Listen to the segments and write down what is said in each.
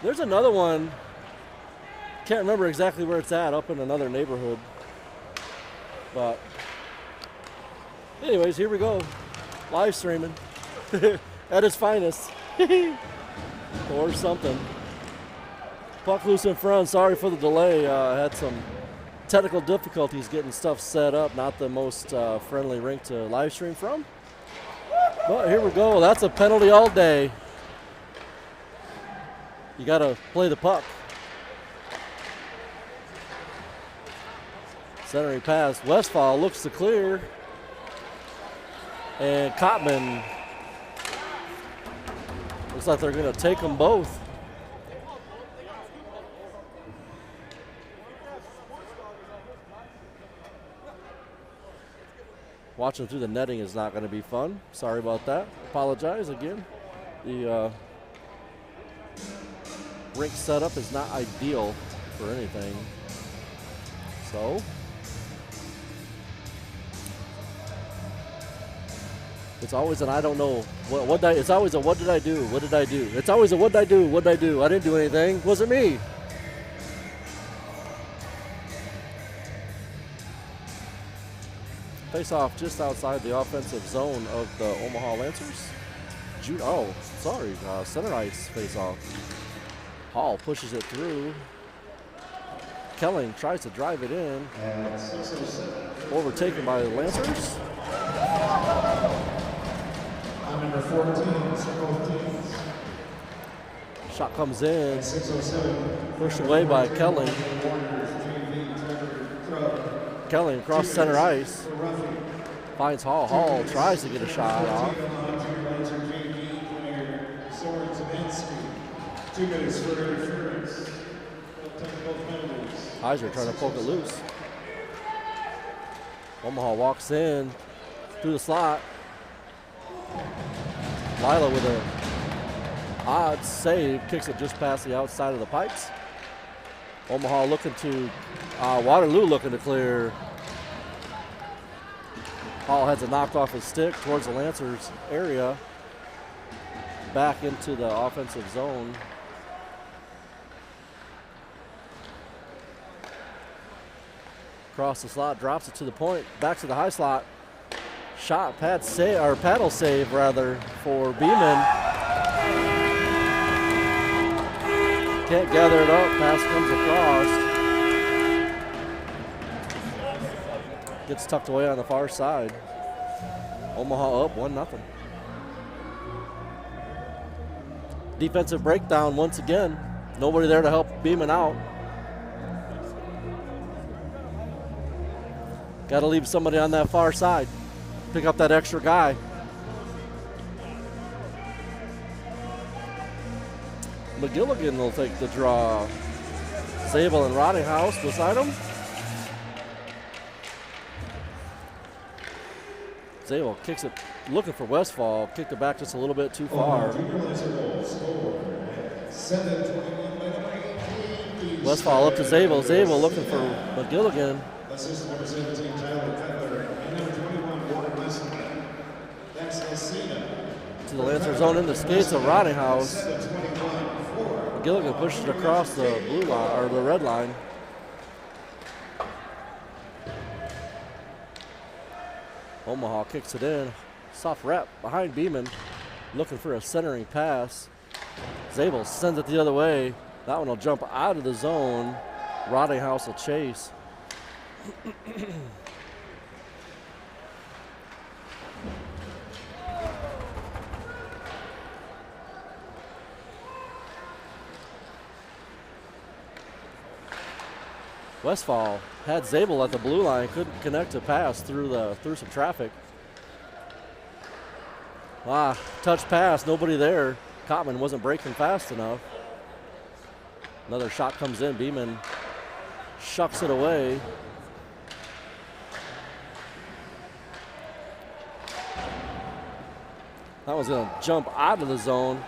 There's another one. Can't remember exactly where it's at, up in another neighborhood. But anyways, here we go. Live streaming at its finest. Or something. Puck loose in front. Sorry for the delay. Had some technical difficulties getting stuff set up. Not the most friendly rink to live stream from. But here we go. That's a penalty all day. You got to play the puck. Centering pass. Westfall looks to clear. And Kottman. Looks like they're going to take them both. Watching through the netting is not going to be fun. Sorry about that. Apologize again. The rink setup is not ideal for anything. So it's always an I don't know. It's always a what did I do? What did I do? It's always a what did I do? What did I do? I didn't do anything. Was it me? Face off just outside the offensive zone of the Omaha Lancers. Center ice face off. Hall pushes it through. Kelling tries to drive it in. Overtaken by the Lancers. Number 14, Shot comes in. Pushed away by Kelling. Kelling across center ice. Finds Hall. Hall tries to get a shot off. 2 minutes for interference. Heiser trying to poke it loose. Omaha walks in through the slot. Lila with a odd save, kicks it just past the outside of the pipes. Omaha looking to, Waterloo looking to clear. Hall has it knocked off his stick towards the Lancers area. Back into the offensive zone. Across the slot, drops it to the point, back to the high slot. Shot, paddle save for Beeman. Can't gather it up, pass comes across. Gets tucked away on the far side. Omaha up 1-0. Defensive breakdown once again. Nobody there to help Beeman out. Got to leave somebody on that far side. Pick up that extra guy. McGilligan will take the draw. Zabel and Rottinghouse beside him. Zabel kicks it, looking for Westfall. Kicked it back just a little bit too far. Westfall up to Zabel. Zabel looking for McGilligan. Assist number 17, Tyler Cutler, and number 21, Warren Leslie. That's Messina. To the Lancer zone in the skates of Rottinghouse. Gilligan pushes it across the blue line or the red line. Omaha kicks it in. Soft wrap behind Beeman. Looking for a centering pass. Zabel sends it the other way. That one will jump out of the zone. Rottinghouse will chase. Westfall had Zabel at the blue line, couldn't connect a pass through some traffic. Touch pass, nobody there. Kottman wasn't breaking fast enough. Another shot comes in, Beeman shucks it away. That one's gonna jump out of the zone.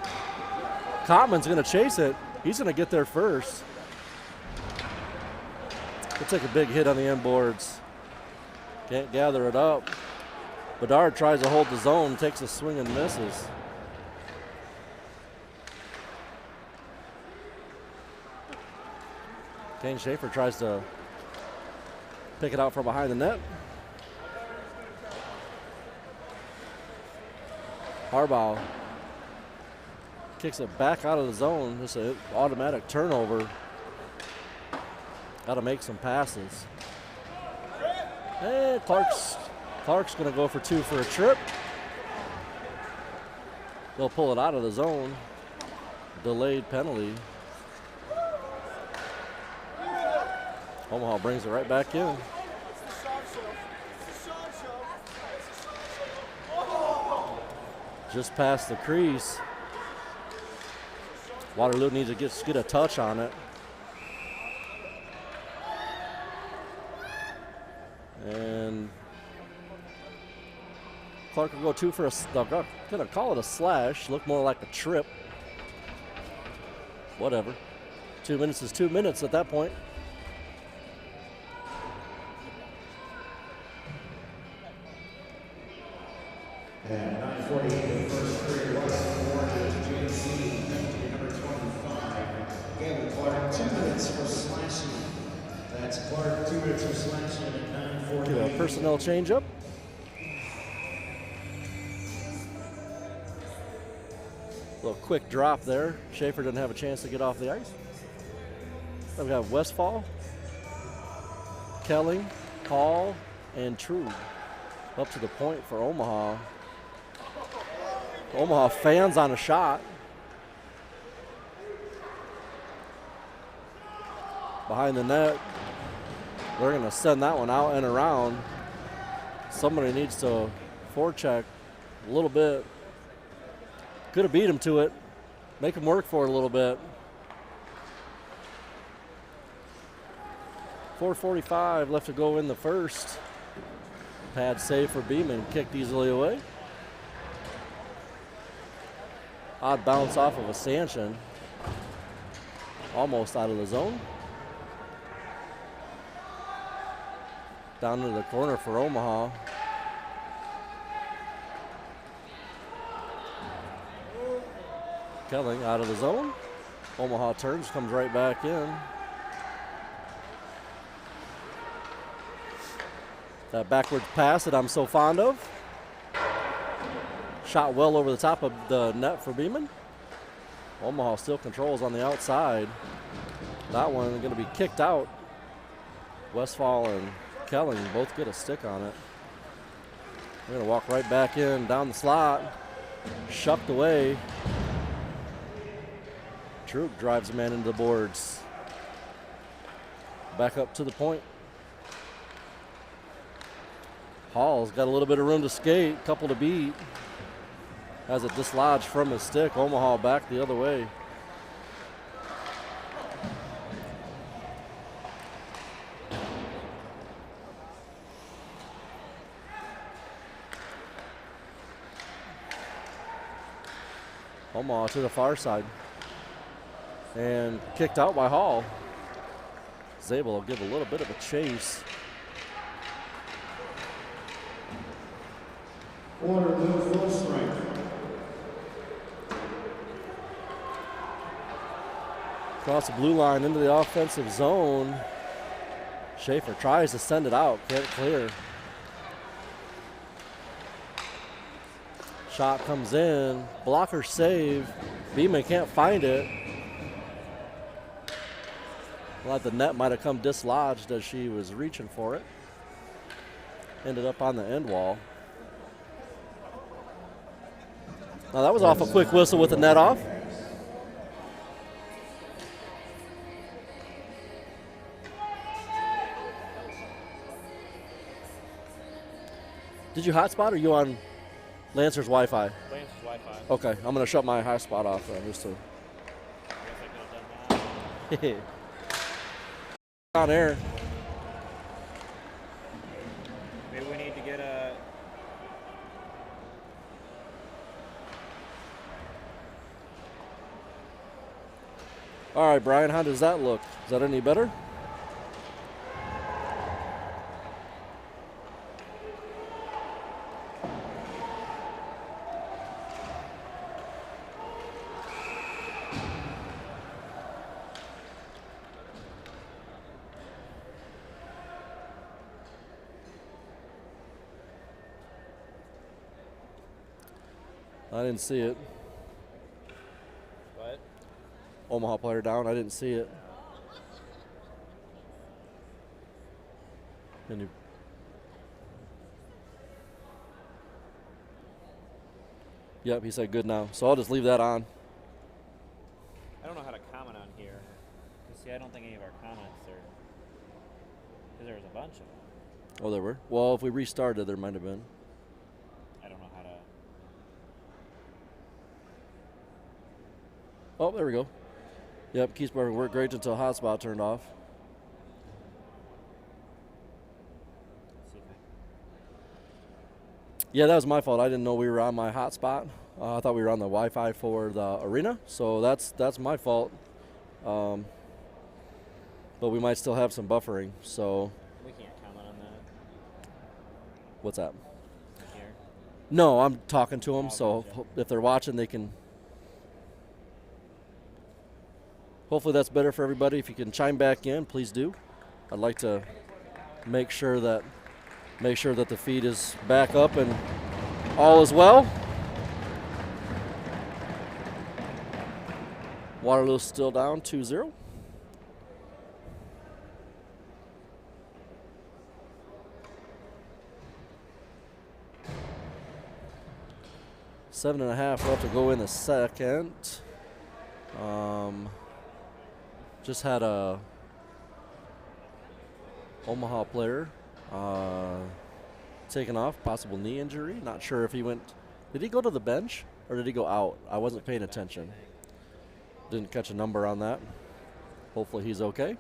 Kottman's gonna chase it. He's gonna get there first. He'll take a big hit on the end boards. Can't gather it up. Bedard tries to hold the zone, takes a swing and misses. Kane Schaefer tries to pick it out from behind the net. Harbaugh kicks it back out of the zone. Just an automatic turnover. Got to make some passes. Hey, Clark's going to go for 2 for a trip. They'll pull it out of the zone. Delayed penalty. Omaha brings it right back in. Just past the crease. Waterloo needs to get a touch on it. And Clark will go 2 for a, they're gonna call it a slash, look more like a trip. Whatever. 2 minutes is 2 minutes at that point. And 9:48 in the first period, Western Orange to JC, number 25. Gavin Clark, 2 minutes for slashing. That's Clark, 2 minutes for slashing at 9:48. Get a personnel change up. Little quick drop there. Schaefer didn't have a chance to get off the ice. Then we got Westfall, Kelling, Hall, and True up to the point for Omaha. Omaha fans on a shot. Behind the net. They're going to send that one out and around. Somebody needs to forecheck a little bit. Could have beat him to it. Make him work for it a little bit. 4:45 left to go in the first. Pad save for Beeman, kicked easily away. Odd bounce off of a stanchion. Almost out of the zone. Down into the corner for Omaha. Kelling out of the zone. Omaha turns, comes right back in. That backward pass that I'm so fond of. Shot well over the top of the net for Beeman. Omaha still controls on the outside. That one going to be kicked out. Westfall and Kelling both get a stick on it. We're going to walk right back in, down the slot. Shucked away. Troop drives a man into the boards. Back up to the point. Hall's got a little bit of room to skate, couple to beat. Has it dislodged from his stick. Omaha back the other way. Omaha to the far side. And kicked out by Hall. Zabel will give a little bit of a chase. Waterloo full strength. Across the blue line into the offensive zone. Schaefer tries to send it out, can't clear. Shot comes in, blocker save. Beeman can't find it. Like the net might have come dislodged as she was reaching for it. Ended up on the end wall. Now that was off a quick whistle with the net off. Did you hotspot or are you on Lancer's Wi-Fi? Lancer's Wi-Fi. Okay, I'm gonna shut my hotspot off just to. I guess I could have done that. On air. Maybe we need to get a. All right, Brian, how does that look? Is that any better? I didn't see it. What? Omaha player down. I didn't see it. And you, yep, he said good now. So I'll just leave that on. I don't know how to comment on here. 'Cause see, I don't think any of our comments are. Because there was a bunch of them. Oh, there were? Well, if we restarted, there might have been. I don't know how to. Oh, there we go. Yep, Keysburg worked great until hotspot turned off. See if Yeah, that was my fault. I didn't know we were on my hotspot. I thought we were on the Wi-Fi for the arena, so that's my fault. But we might still have some buffering. So we can't comment on that what's that? here. No, I'm talking to them. Oh, So gotcha. if they're watching, they can. Hopefully that's better for everybody. If you can chime back in, please do. I'd like to make sure that the feed is back up and all is well. Waterloo's still down 2-0. Seven and a half left to go in the second. Just had a Omaha player taken off, possible knee injury. Not sure if he went. Did he go to the bench or did he go out? I wasn't paying attention. Didn't catch a number on that. Hopefully he's okay.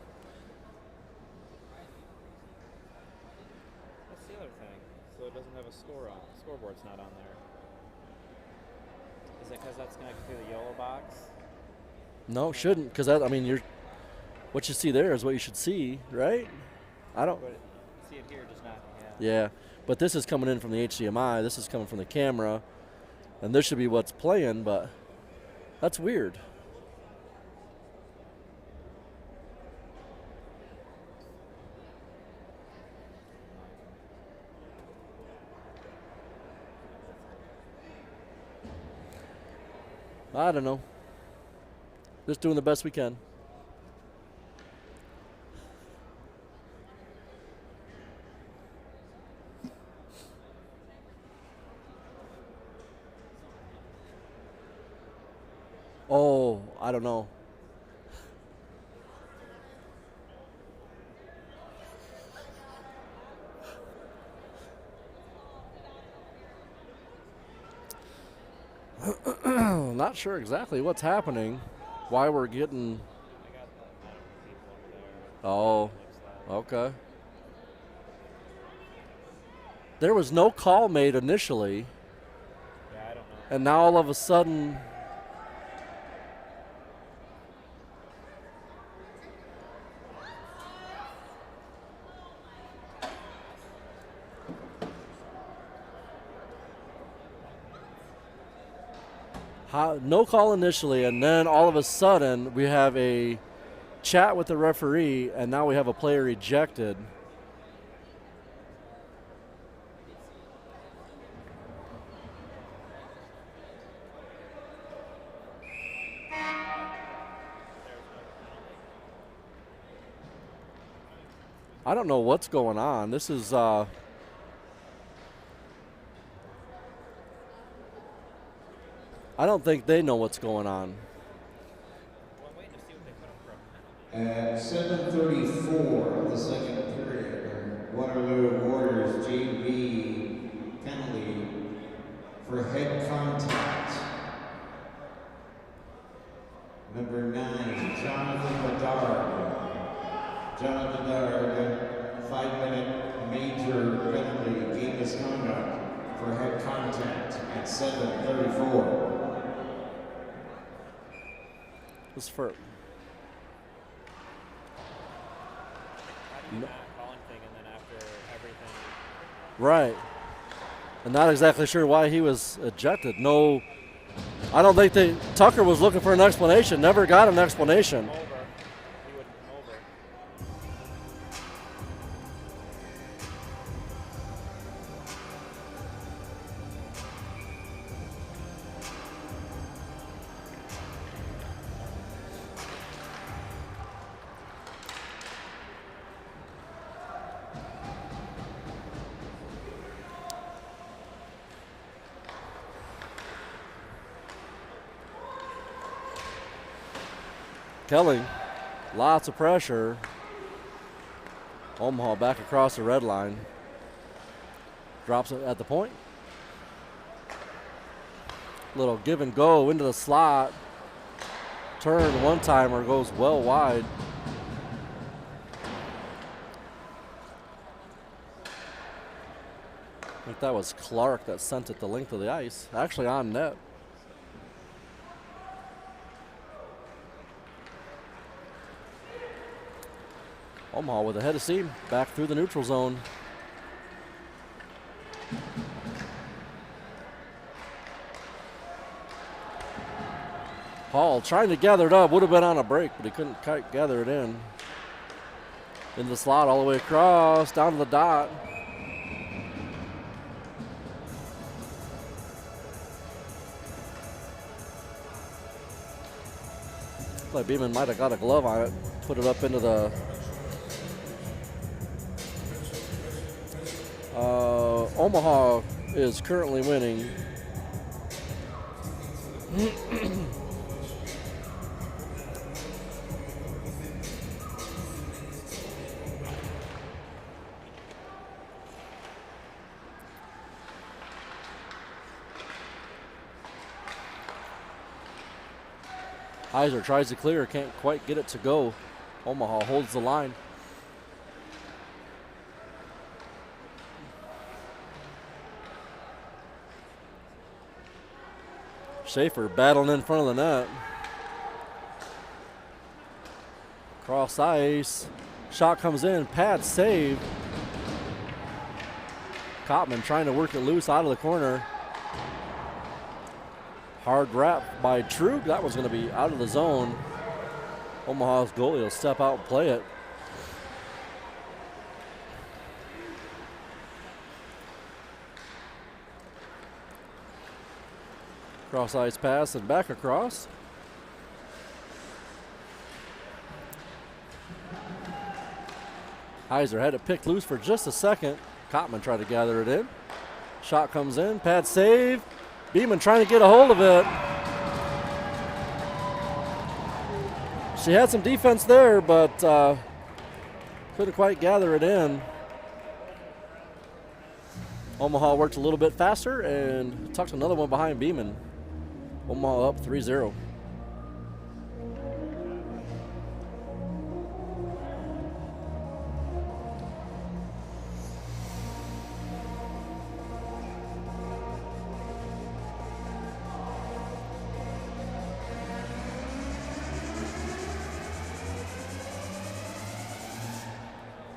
That's the other thing. So it doesn't have a score on. Scoreboard's not on there. Is it because that's connected through the YOLO box? No, shouldn't, because I mean, what you see there is what you should see, right? I don't. But see it here, just not. Yeah, but this is coming in from the HDMI. This is coming from the camera, and this should be what's playing. But that's weird. I don't know. Just doing the best we can. Oh, I don't know. Not sure exactly what's happening, why we're getting. I got the people over there. Oh, Looks like. okay. There was no call made initially, Yeah, I don't know. and now all of a sudden. No call initially, and then all of a sudden we have a chat with the referee, and now we have a player ejected. I don't know what's going on. This is I don't think they know what's going on. Well, I'm waiting to see what they put up for a penalty. At 7:34 of the second period, Waterloo Warriors JV penalty for head contact. Number 9, Jonathan Bedard. Jonathan Bedard, 5-minute major penalty, game misconduct for head contact at 7:34. This for How do you not call anything and then after everything? right, and not exactly sure why he was ejected. No, I don't think Tucker was looking for an explanation. Never got an explanation. Over. He wouldn't come over. Kelly, lots of pressure. Omaha back across the red line. Drops it at the point. Little give and go into the slot. Turn one-timer goes well wide. I think that was Clark that sent it the length of the ice. Actually on net. Omaha with a head of steam back through the neutral zone. Hall trying to gather it up. Would have been on a break, but he couldn't quite gather it in. In the slot all the way across, down to the dot. Like Beeman might have got a glove on it. Put it up into the Omaha is currently winning. Heiser tries to clear, can't quite get it to go. Omaha holds the line. Schaefer battling in front of the net. Cross ice. Shot comes in. Pad save. Kottman trying to work it loose out of the corner. Hard wrap by Trug. That was going to be out of the zone. Omaha's goalie will step out and play it. Cross ice pass and back across. Heiser had it picked loose for just a second. Kottman tried to gather it in. Shot comes in. Pad save. Beeman trying to get a hold of it. She had some defense there, but couldn't quite gather it in. Omaha worked a little bit faster and tucked another one behind Beeman. Omaha up 3-0.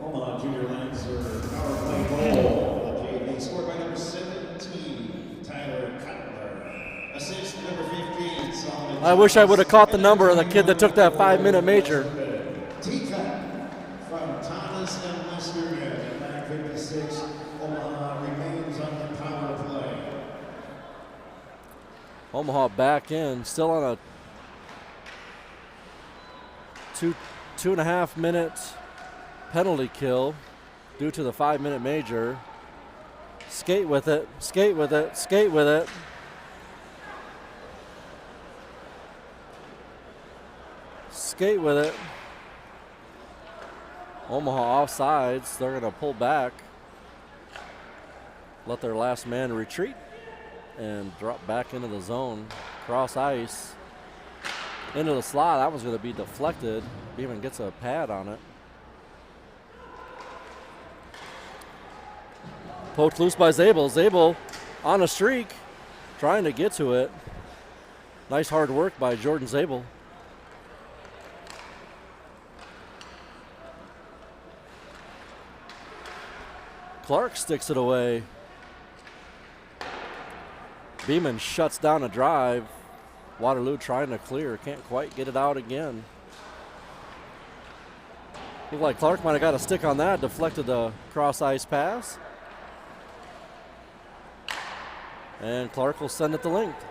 Omaha Junior Lancer power play goal. JV scored by number 17, Tyler Cutler. Assist number 15, Solomon. I wish I would have caught the number of the kid that took that 5-minute major. T-cut from Thomas and Lester at 9:56. Omaha remains on the power play. Omaha back in, still on a 2.5 minute penalty kill due to the 5-minute major. Skate with it, skate with it, skate with it. Skate with it. Omaha offsides. They're going to pull back. Let their last man retreat and drop back into the zone. Cross ice. Into the slot. That was going to be deflected. Beeman gets a pad on it. Poked loose by Zabel. Zabel on a streak. Trying to get to it. Nice hard work by Jordan Zabel. Clark sticks it away. Beeman shuts down a drive. Waterloo trying to clear. Can't quite get it out again. Looked like Clark might have got a stick on that. Deflected the cross ice pass. And Clark will send it the length.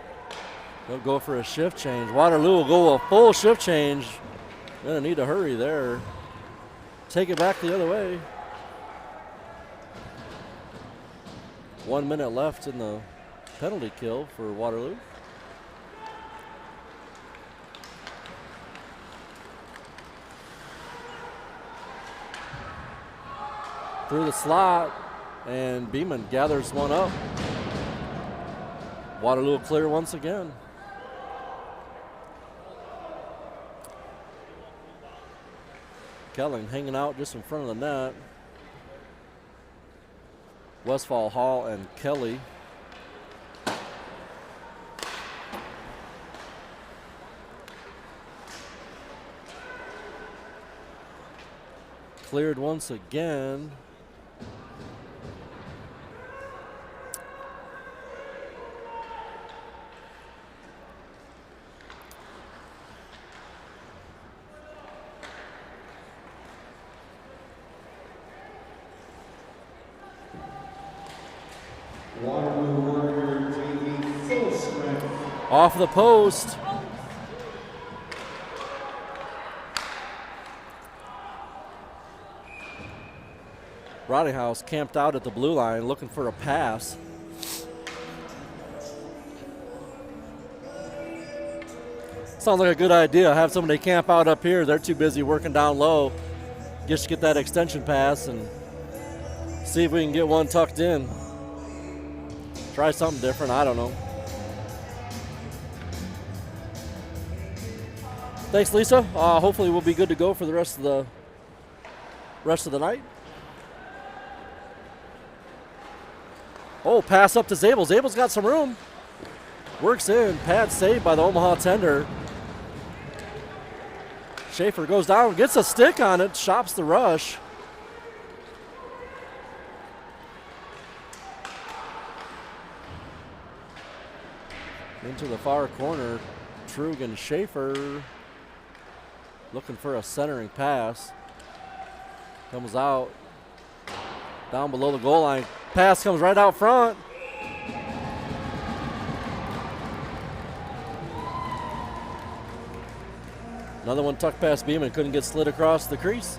They'll go for a shift change. Waterloo will go a full shift change. Gonna need to hurry there. Take it back the other way. 1 minute left in the penalty kill for Waterloo. through the slot, and Beeman gathers one up. Waterloo clear once again. Kelling hanging out just in front of the net. Westfall, Hall, and Kelly. Cleared once again. Waterloo Warrior JV full strength. Off the post. Rottinghouse camped out at the blue line looking for a pass. Sounds like a good idea. Have somebody camp out up here. They're too busy working down low. Just get that extension pass and see if we can get one tucked in. Try something different. I don't know. Thanks, Lisa. Hopefully we'll be good to go for the rest of the night. Oh, pass up to Zabel. Zabel's got some room. Works in. Pad saved by the Omaha tender. Schaefer goes down, gets a stick on it, shops the rush. Into the far corner, Trugan Schaefer looking for a centering pass. Comes out down below the goal line. Pass comes right out front. Another one tucked past Beeman, couldn't get slid across the crease.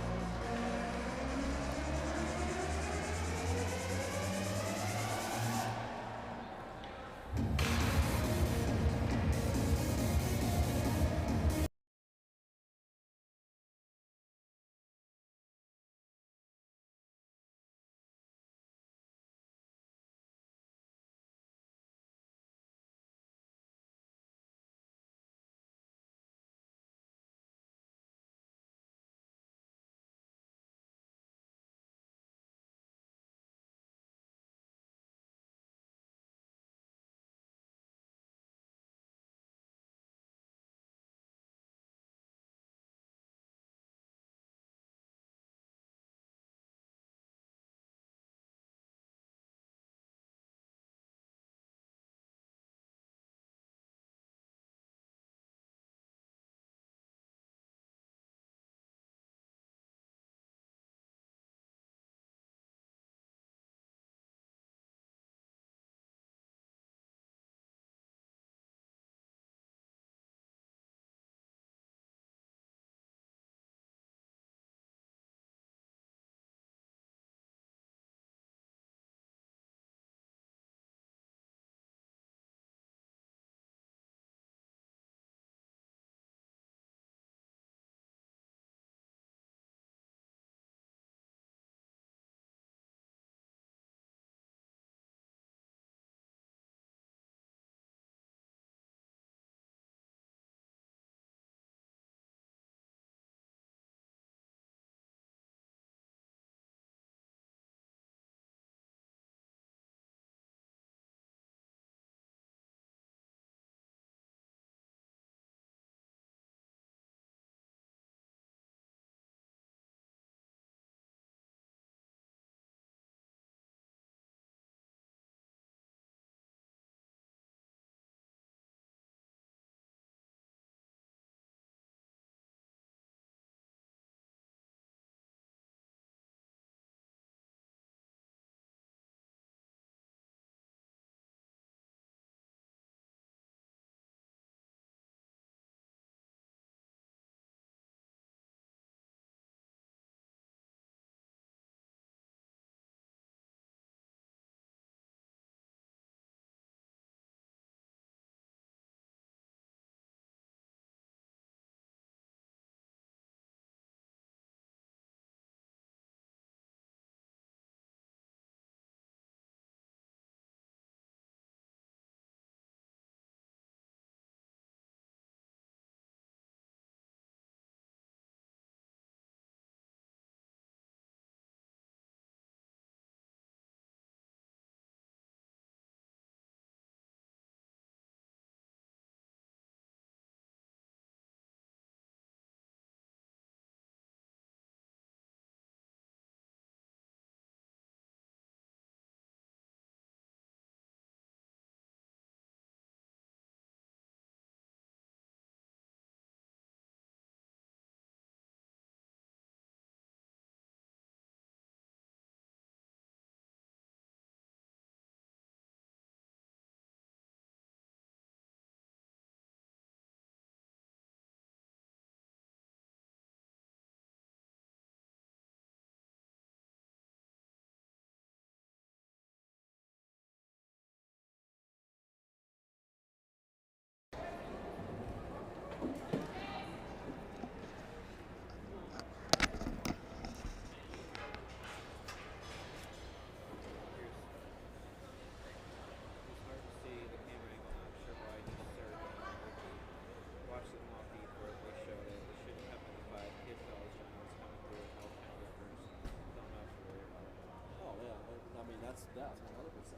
death, 100%.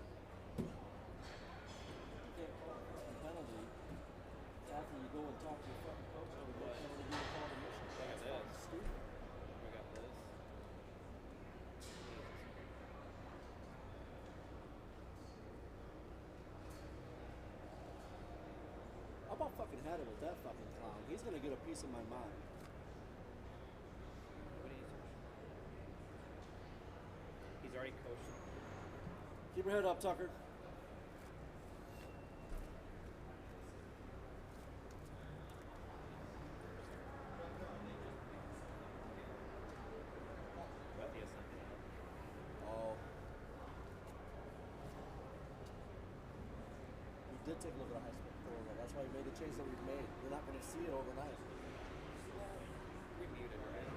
You can't call a fucking penalty after you go and talk to your fucking coach and no penalty being called a mission. Look at That's this. fucking stupid. We got this. I about fucking had it with that fucking clown. He's gonna get a piece of my mind. What do you He's already coached. Keep your head up, Tucker. About the assembly. Oh. We did take a look at a high school program. That's why we made the change that we've made. You're not gonna see it overnight. We muted, right?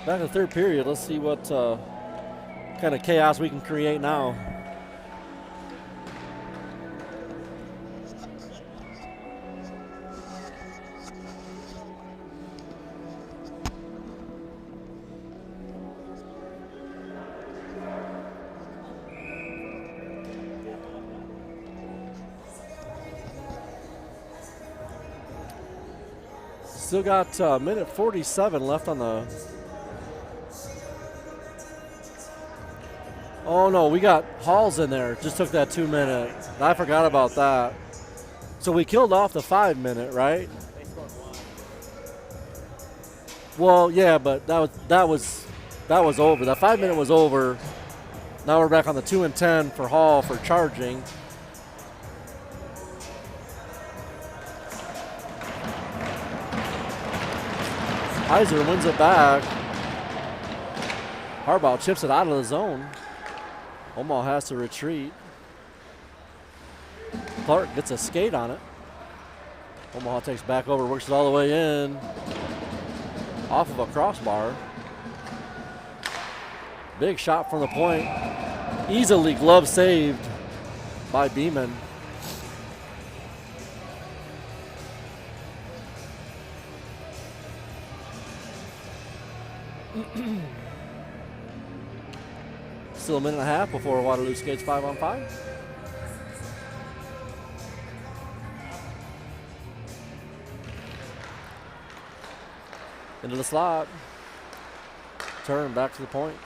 Back in the third period. Let's see what kind of chaos we can create now. Still got minute 47 left on the. Oh no, we got Halls in there. Just took that 2 minute. I forgot about that. So we killed off the 5 minute, right? They scored one. Well, yeah, but that was over. The 5 minute was over. Now we're back on the 2 and 10 for Hall for charging. Heiser wins it back. Harbaugh chips it out of the zone. Omaha has to retreat. Clark gets a skate on it. Omaha takes back over, works it all the way in. Off of a crossbar. Big shot from the point. Easily glove saved by Beeman. Still a minute and a half before Waterloo skates 5-on-5. Into the slot. Turn back to the point.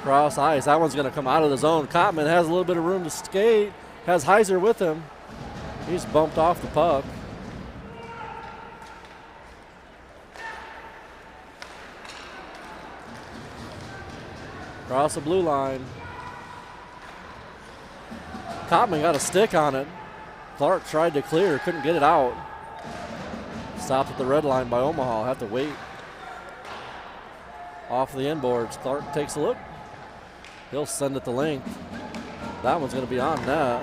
Cross ice. That one's going to come out of the zone. Kottman has a little bit of room to skate. Has Heiser with him. He's bumped off the puck. Across the blue line. Kottman got a stick on it. Clark tried to clear, couldn't get it out. Stopped at the red line by Omaha. Have to wait. Off the inboards. Clark takes a look. He'll send it the length. That one's going to be on net.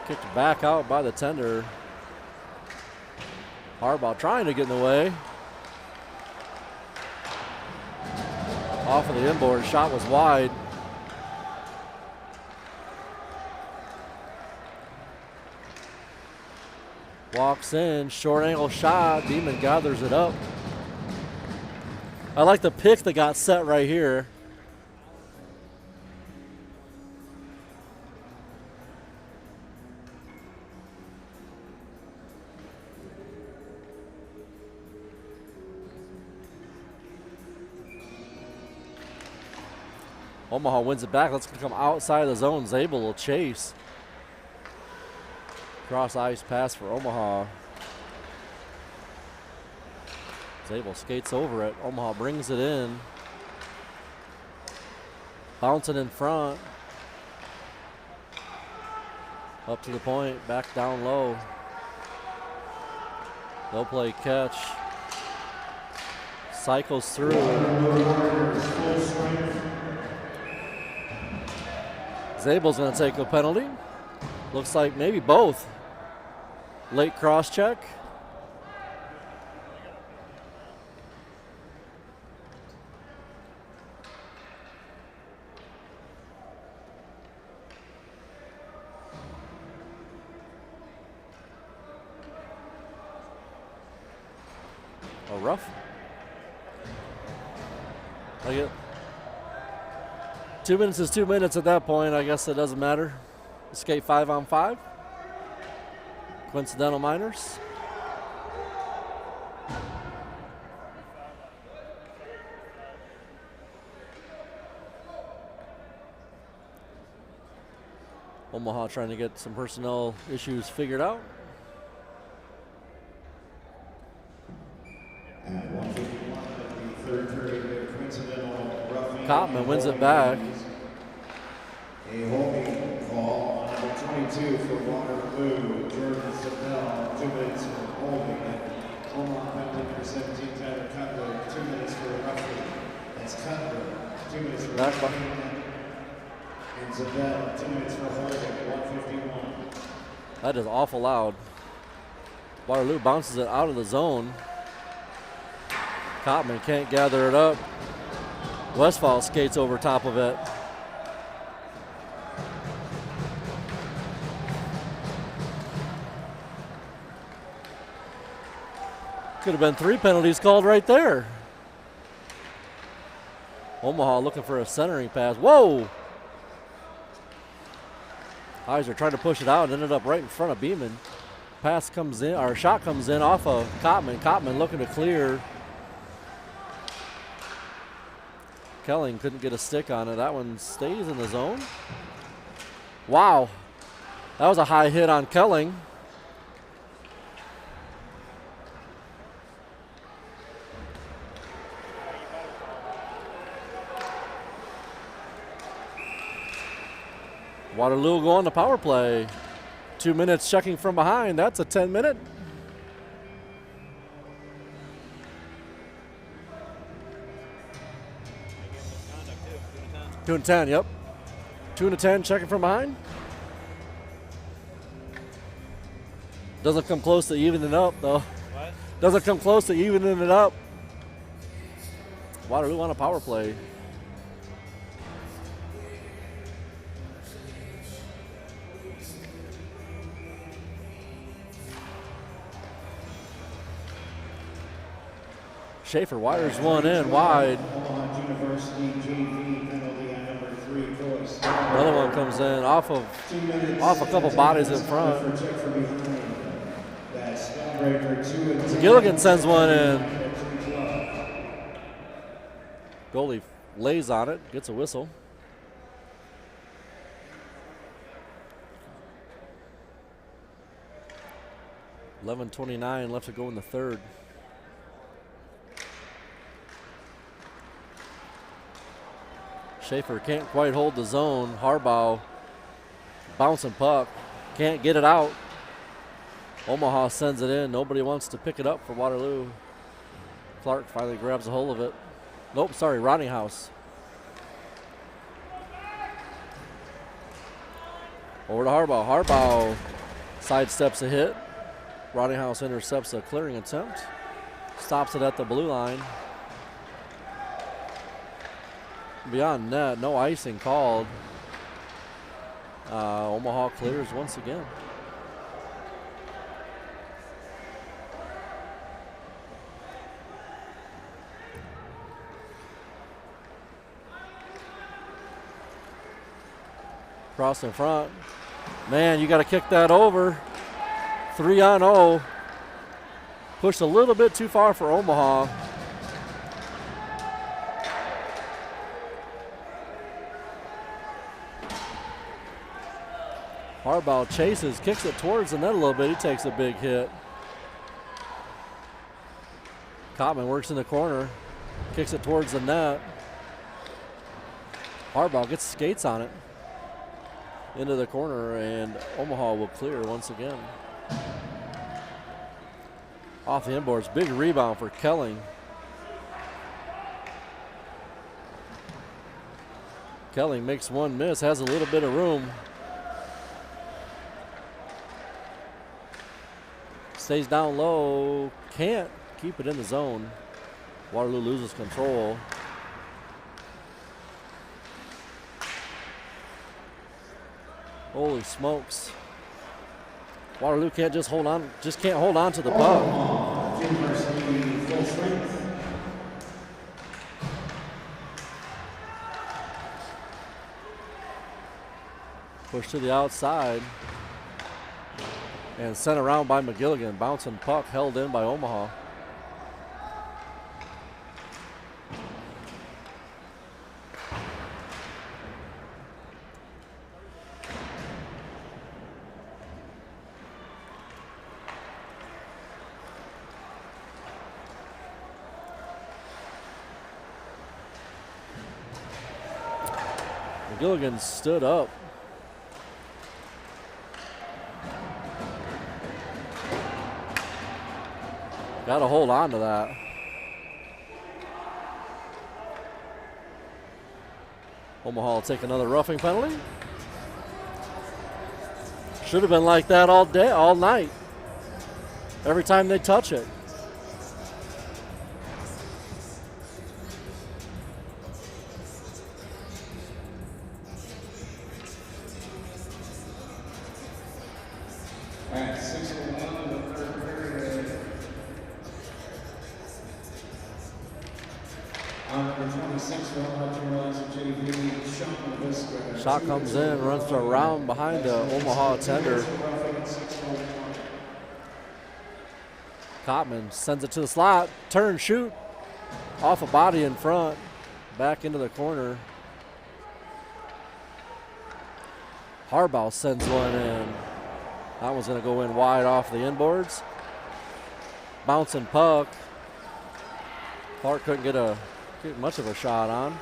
Kicked back out by the tender. Harbaugh trying to get in the way. Off of the inboard, shot was wide. Walks in, short angle shot. Beeman gathers it up. I like the pick that got set right here. Omaha wins it back. Let's come outside of the zone. Zabel will chase. Cross ice pass for Omaha. Zabel skates over it. Omaha brings it in. Bouncing in front. Up to the point. Back down low. They'll play catch. Cycles through. Zabel's going to take a penalty. Looks like maybe both. Late cross check. A rough. I get 2 minutes is 2 minutes at that point. I guess it doesn't matter. Skate 5-on-5. Coincidental minors. Omaha trying to get some personnel issues figured out. Kottman wins it back. A holding call on number 22 for Waterloo, Jordan Zabel, 2 minutes for holding. Omaha penalty number 17, Tyler Cutler, 2 minutes for roughing. That's Cutler, 2 minutes for roughing. And Zabel, 2 minutes for holding, 151. That is awful loud. Waterloo bounces it out of the zone. Cotman can't gather it up. Westfall skates over top of it. Could have been 3 penalties called right there. Omaha looking for a centering pass. Whoa! Heiser tried to push it out and ended up right in front of Beeman. Pass comes in, or shot comes in off of Cotman. Cotman looking to clear. Kelling couldn't get a stick on it. That one stays in the zone. Wow. That was a high hit on Kelling. Waterloo going to power play. 2 minutes checking from behind. That's a 10-minute. Two and 10, yep. 2 and 10 checking from behind. Doesn't come close to evening up, though. What? Doesn't come close to evening it up. Waterloo on a power play. Schaefer wires one in wide. Another one comes in off a couple bodies in front. Gilligan sends one in. Goalie lays on it, gets a whistle. $11:29 left to go in the third. Schaefer can't quite hold the zone. Harbaugh bouncing puck. Can't get it out. Omaha sends it in. Nobody wants to pick it up for Waterloo. Clark finally grabs a hold of it. Nope, sorry, Roninghouse. Over to Harbaugh. Harbaugh sidesteps a hit. Roninghouse intercepts a clearing attempt. Stops it at the blue line. Beyond net, no icing called. Omaha clears once again. Cross in front. Man, you got to kick that over. 3-on-0. Pushed a little bit too far for Omaha. Harbaugh chases, kicks it towards the net a little bit. He takes a big hit. Cotman works in the corner, kicks it towards the net. Harbaugh gets skates on it into the corner, and Omaha will clear once again. Off the inboards, big rebound for Kelling. Kelling makes one miss, has a little bit of room. Stays down low, can't keep it in the zone. Waterloo loses control. Holy smokes. Waterloo can't just hold on, can't hold on to the puck. Push to the outside. And sent around by McGilligan. Bouncing puck held in by Omaha. McGilligan stood up. Got to hold on to that. Omaha will take another roughing penalty. Should have been like that all day, all night. Every time they touch it. number 26 for Electrolytes and JV, Sean Visca. Shot comes in, runs around behind the Omaha tender. Cotman sends it to the slot, turn, shoot, off a body in front, back into the corner. Harbaugh sends one in. That one's going to go in wide off the inboards. Bouncing puck. Clark couldn't get much of a shot on.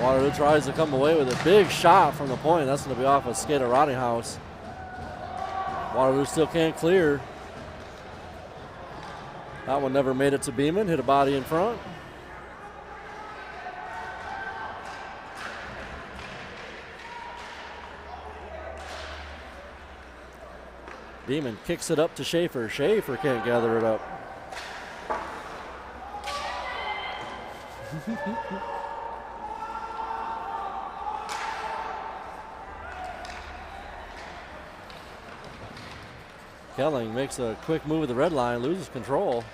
Waterloo tries to come away with a big shot from the point. That's going to be off a skate of Rottinghouse. Waterloo still can't clear. That one never made it to Beeman. Hit a body in front. Beeman kicks it up to Schaefer. Schaefer can't gather it up. Kelling makes a quick move at the red line, loses control.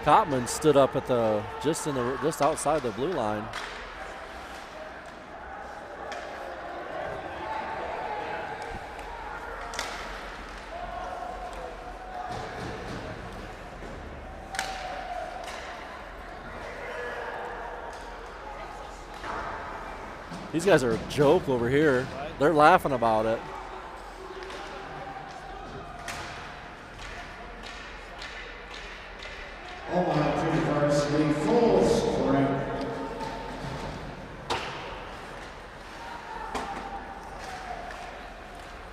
Cotman stood up at just outside the blue line. These guys are a joke over here. They're laughing about it. Omaha Junior Varsity full scoring.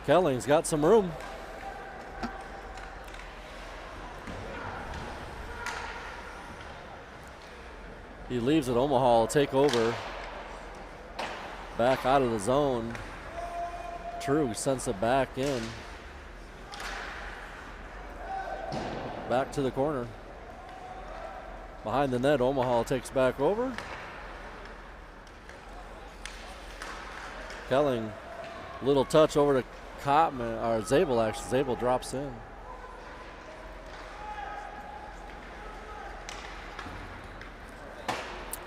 Kelling's got some room. He leaves it. Omaha will take over. Back out of the zone. True sends it back in. Back to the corner. Behind the net, Omaha takes back over. Kelling, little touch over to Cotman, or Zabel actually. Zabel drops in.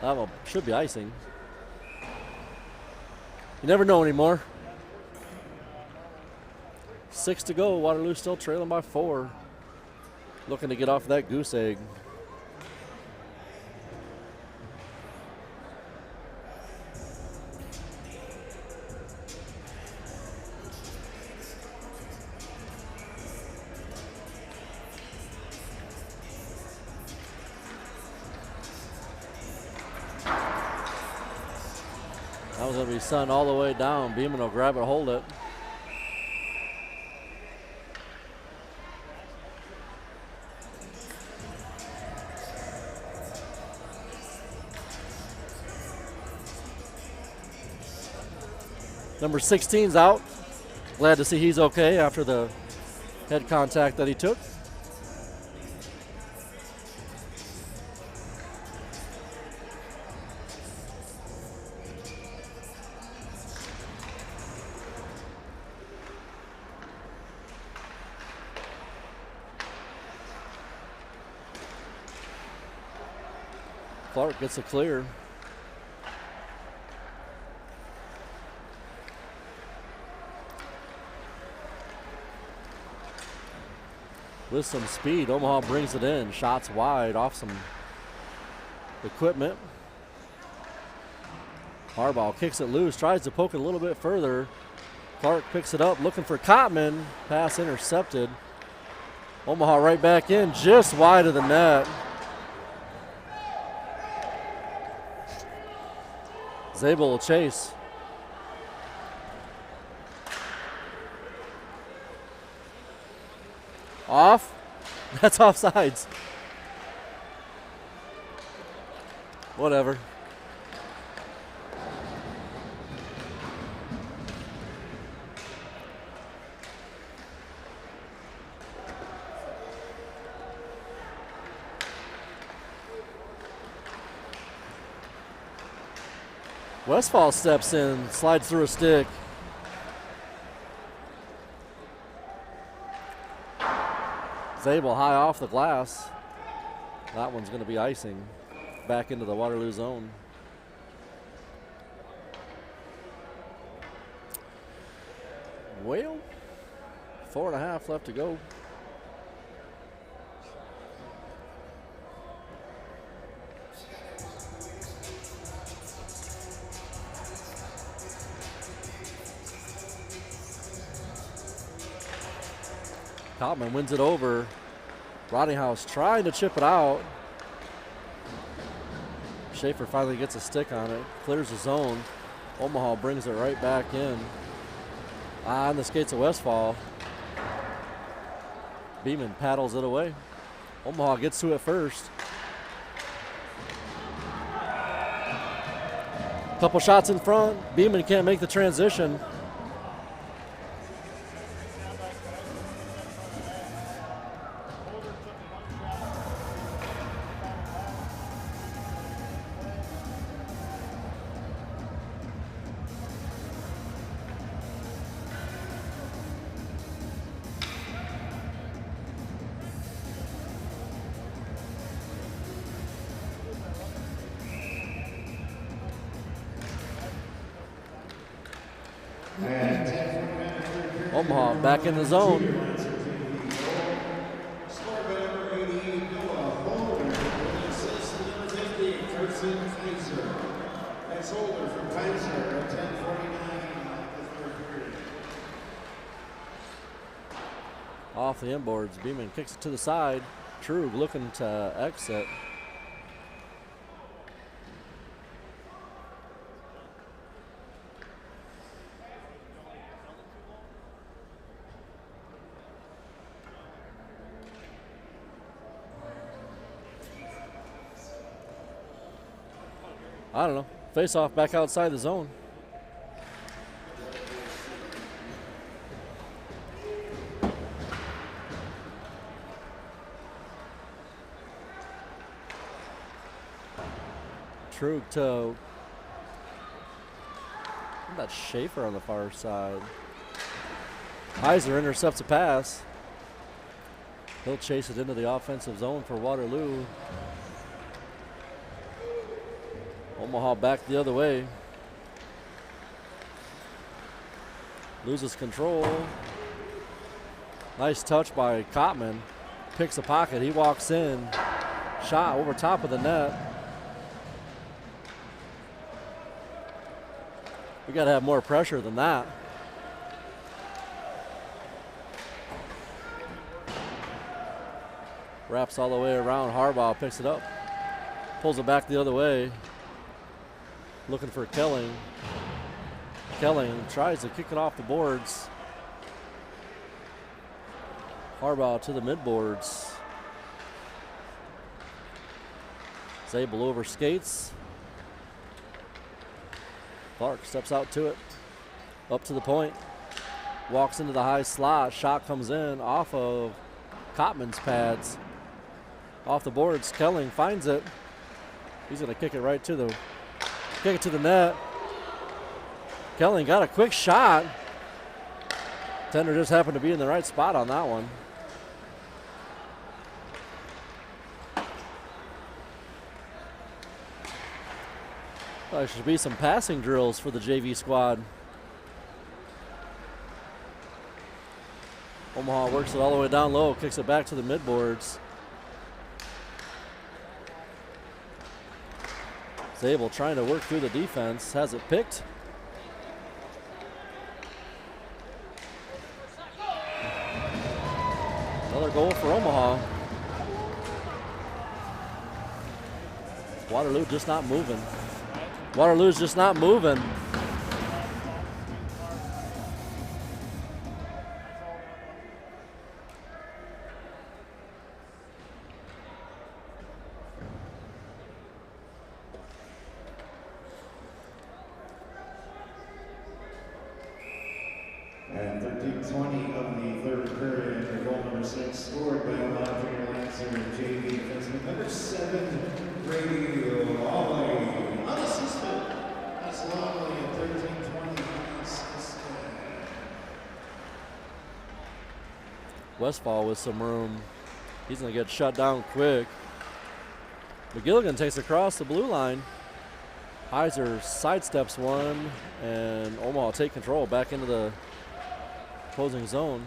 That one should be icing. You never know anymore. 6 to go. Waterloo still trailing by 4. Looking to get off that goose egg. That was going to be sent all the way down. Beeman will grab it, hold it. Number 16's out. Glad to see he's okay after the head contact that he took. Clark gets a clear. With some speed, Omaha brings it in. Shots wide off some equipment. Harbaugh kicks it loose, tries to poke it a little bit further. Clark picks it up, looking for Cotman. Pass intercepted. Omaha right back in, just wide of the net. Zabel will chase. Off. That's offsides. Whatever. Westfall steps in, slides through a stick. Zabel high off the glass. That one's going to be icing back into the Waterloo zone. Well, 4.5 left to go. Cotman wins it over. Rottinghouse trying to chip it out. Schaefer finally gets a stick on it, clears the zone. Omaha brings it right back in. On the skates of Westfall. Beeman paddles it away. Omaha gets to it first. Couple shots in front. Beeman can't make the transition. Omaha back in the zone. That's Holder from Kaiser at 10:49 the third period. Off the inboards, Beeman kicks it to the side. Trug looking to exit. I don't know. Face off back outside the zone. Trug to. That's Schaefer on the far side. Heiser intercepts a pass. He'll chase it into the offensive zone for Waterloo. Omaha back the other way. Loses control. Nice touch by Cotman. Picks a pocket. He walks in. Shot over top of the net. We got to have more pressure than that. Wraps all the way around. Harbaugh picks it up. Pulls it back the other way. Looking for Kelling. Kelling tries to kick it off the boards. Harbaugh to the midboards. Zabel over skates. Clark steps out to it. Up to the point. Walks into the high slot. Shot comes in off of Cotman's pads. Off the boards. Kelling finds it. He's going to kick it right to the net. Kelling got a quick shot. Tender just happened to be in the right spot on that one. There should be some passing drills for the JV squad. Omaha works it all the way down low, kicks it back to the midboards. Zabel trying to work through the defense, has it picked. Another goal for Omaha. Waterloo just not moving. Waterloo's just not moving. At 13:20 of the third period, goal number 6 scored by Omaha Junior Lancer JV defenseman number 7, Brady Ollie. Unassisted. That's Westfall with some room. He's going to get shut down quick. McGilligan takes across the blue line. Heiser sidesteps one, and Omaha take control back into the opposing zone.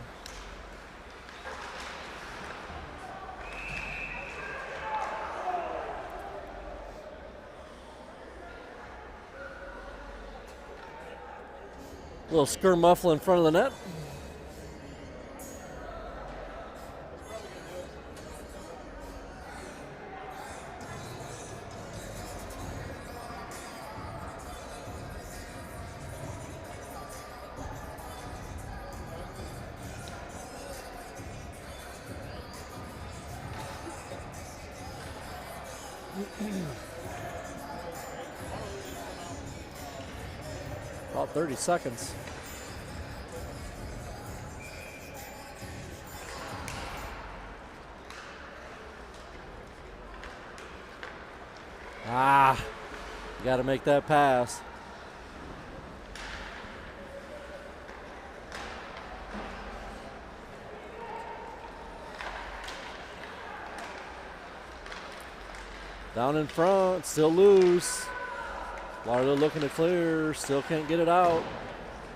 Little skirmuffle in front of the net. About 30 seconds. You got to make that pass. Down in front, still loose. Waterloo looking to clear, still can't get it out.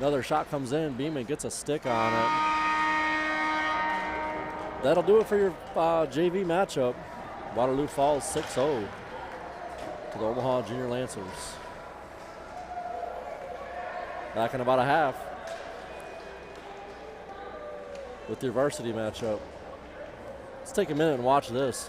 Another shot comes in, Beeman gets a stick on it. That'll do it for your JV matchup. Waterloo falls 6-0 to the Omaha Junior Lancers. Back in about a half with your varsity matchup. Let's take a minute and watch this.